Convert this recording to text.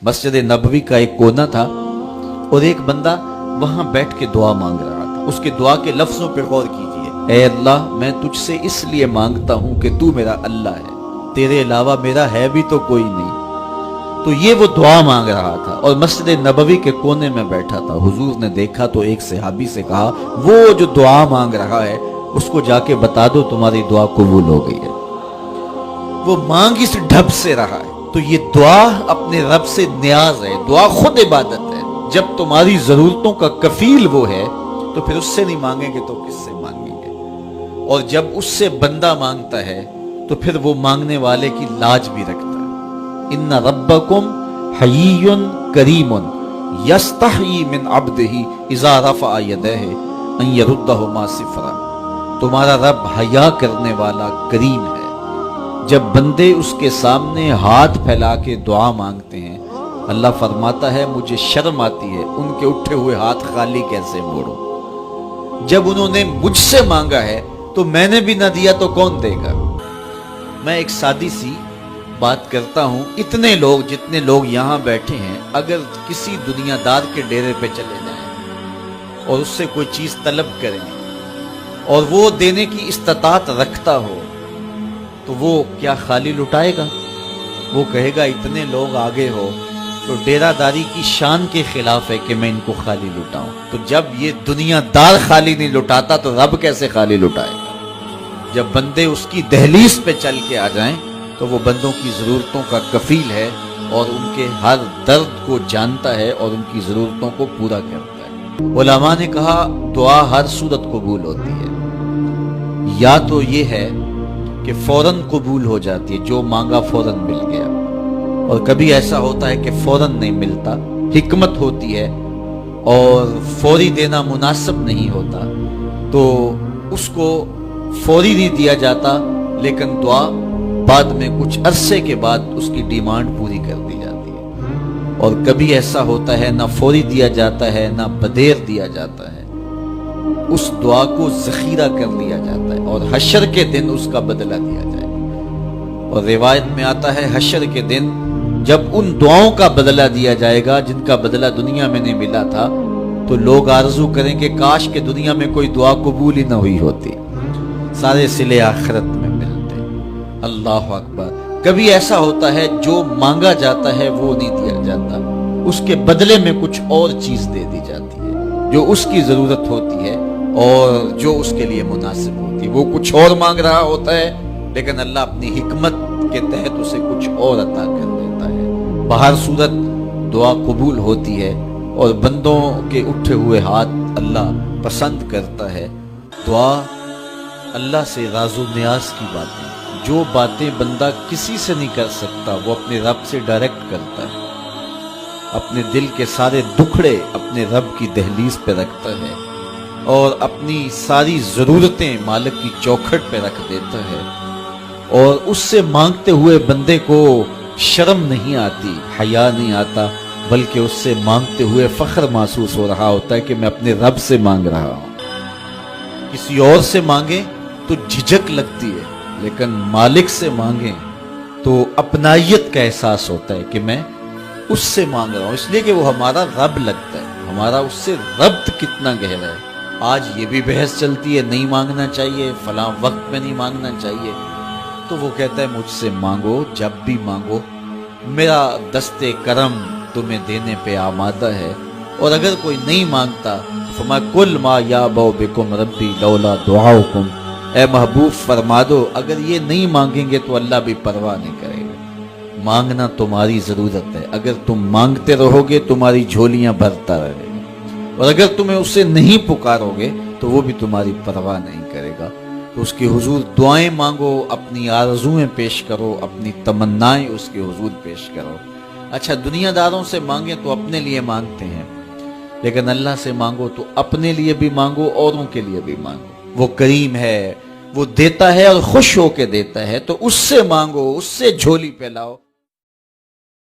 मस्जिद नबवी का एक कोना था और एक बंदा वहां बैठ के दुआ मांग रहा था। उसके दुआ के लफ्जों पर गौर कीजिए, ऐ अल्लाह मैं तुझसे इसलिए मांगता हूं कि तू मेरा अल्लाह है, तेरे अलावा मेरा है भी तो कोई नहीं। तो ये वो दुआ मांग रहा था और मस्जिद नबवी के कोने में बैठा था। हुजूर ने देखा तो एक सहाबी से कहा, वो जो दुआ मांग रहा है उसको जाके बता दो तुम्हारी दुआ कबूल हो गई है। वो मांग इस ढब से रहा है। तो ये दुआ अपने रब से न्याज है, दुआ खुद इबादत है। जब तुम्हारी जरूरतों का कफील वो है तो फिर उससे नहीं मांगेंगे तो किससे मांगेंगे। और जब उससे बंदा मांगता है तो फिर वो मांगने वाले की लाज भी रखता है। इन्ना रब्बकुम हय्युन करीमुन यस्तही मिन अब्दिही इज़ा रफ़अ यदैहि अन यरुद्दहुमा सिफ़रा। तुम्हारा रब हया करने वाला करीम है। जब बंदे उसके सामने हाथ फैला के दुआ मांगते हैं, अल्लाह फरमाता है मुझे शर्म आती है उनके उठे हुए हाथ खाली कैसे मोड़ूं। जब उन्होंने मुझसे मांगा है तो मैंने भी ना दिया तो कौन देगा। मैं एक सादी सी बात करता हूं, इतने लोग जितने लोग यहां बैठे हैं, अगर किसी दुनियादार के डेरे पे चले जाएं और उससे कोई चीज तलब करें और वो देने की इस्तात रखता हो तो वो क्या खाली लुटाएगा? वो कहेगा इतने लोग आगे हो तो डेरादारी की शान के खिलाफ है कि मैं इनको खाली लुटाऊं। तो जब ये दुनियादार खाली नहीं लुटाता तो रब कैसे खाली लुटाएगा। जब बंदे उसकी दहलीज पे चल के आ जाएं तो वो बंदों की जरूरतों का कफील है और उनके हर दर्द को जानता है और उनकी जरूरतों को पूरा करता है। उलमा ने कहा दुआ हर सूरत कबूल होती है। या तो ये है कि फौरन कबूल हो जाती है, जो मांगा फौरन मिल गया, और कभी ऐसा होता है कि फौरन नहीं मिलता, हिकमत होती है और फौरी देना मुनासिब नहीं होता तो उसको फौरी नहीं दिया जाता, लेकिन दुआ बाद में कुछ अरसे के बाद उसकी डिमांड पूरी कर दी जाती है। और कभी ऐसा होता है ना फौरी दिया जाता है ना बदेर दिया जाता है, उस दुआ को जखीरा कर लिया जाता है और हशर के दिन उसका बदला दिया जाएगा। और रिवायत में आता है हशर के दिन जब उन दुआओं का बदला दिया जाएगा जिनका बदला दुनिया में नहीं मिला था, तो लोग आरजू करेंगे काश के दुनिया में कोई दुआ कबूल ही ना हुई होती, सारे सिले आखिरत में मिलते। अल्लाह अकबर। कभी ऐसा होता है जो मांगा जाता है वो नहीं दिया जाता, उसके बदले में कुछ और चीज दे दी जाती है जो उसकी जरूरत होती है और जो उसके लिए मुनासिब होती है। वो कुछ और मांग रहा होता है लेकिन अल्लाह अपनी हिकमत के तहत उसे कुछ और अता कर देता है। बाहर सूरत दुआ कबूल होती है और बंदों के उठे हुए हाथ अल्लाह पसंद करता है। दुआ अल्लाह से राज़ो न्याज की बातें, जो बातें बंदा किसी से नहीं कर सकता वो अपने रब से डायरेक्ट करता है। अपने दिल के सारे दुखड़े अपने रब की दहलीज पे रखता है और अपनी सारी जरूरतें मालिक की चौखट पे रख देता है। और उससे मांगते हुए बंदे को शर्म नहीं आती, हया नहीं आता, बल्कि उससे मांगते हुए फख्र महसूस हो रहा होता है कि मैं अपने रब से मांग रहा हूं। किसी और से मांगे तो झिझक लगती है, लेकिन मालिक से मांगे तो अपनायत का एहसास होता है कि मैं उससे मांग रहा हूं, इसलिए कि वो हमारा रब लगता है, हमारा उससे रब्त कितना गहरा है। आज ये भी बहस चलती है नहीं मांगना चाहिए, फलां वक्त में नहीं मांगना चाहिए, तो वो कहता है मुझसे मांगो जब भी मांगो, मेरा दस्ते करम तुम्हें देने पे आमादा है। और अगर कोई नहीं मांगता फमा कुल मा या बो बिकुम रब्बी लौला दुआउकुम, ए महबूब फरमा दो अगर ये नहीं मांगेंगे तो अल्लाह भी परवाह नहीं करेगा। मांगना तुम्हारी जरूरत है, अगर तुम मांगते रहोगे तुम्हारी झोलियां भरता रहेगा, और अगर तुम्हें उससे नहीं पुकारोगे तो वो भी तुम्हारी परवाह नहीं करेगा। तो उसके हुजूर दुआएं मांगो, अपनी आरज़ुएं पेश करो, अपनी तमन्नाएं उसके हुजूर पेश करो। अच्छा, दुनियादारों से मांगे तो अपने लिए मांगते हैं, लेकिन अल्लाह से मांगो तो अपने लिए भी मांगो, औरों के लिए भी मांगो। वो करीम है, वो देता है और खुश होके देता है, तो उससे मांगो, उससे झोली फैलाओ।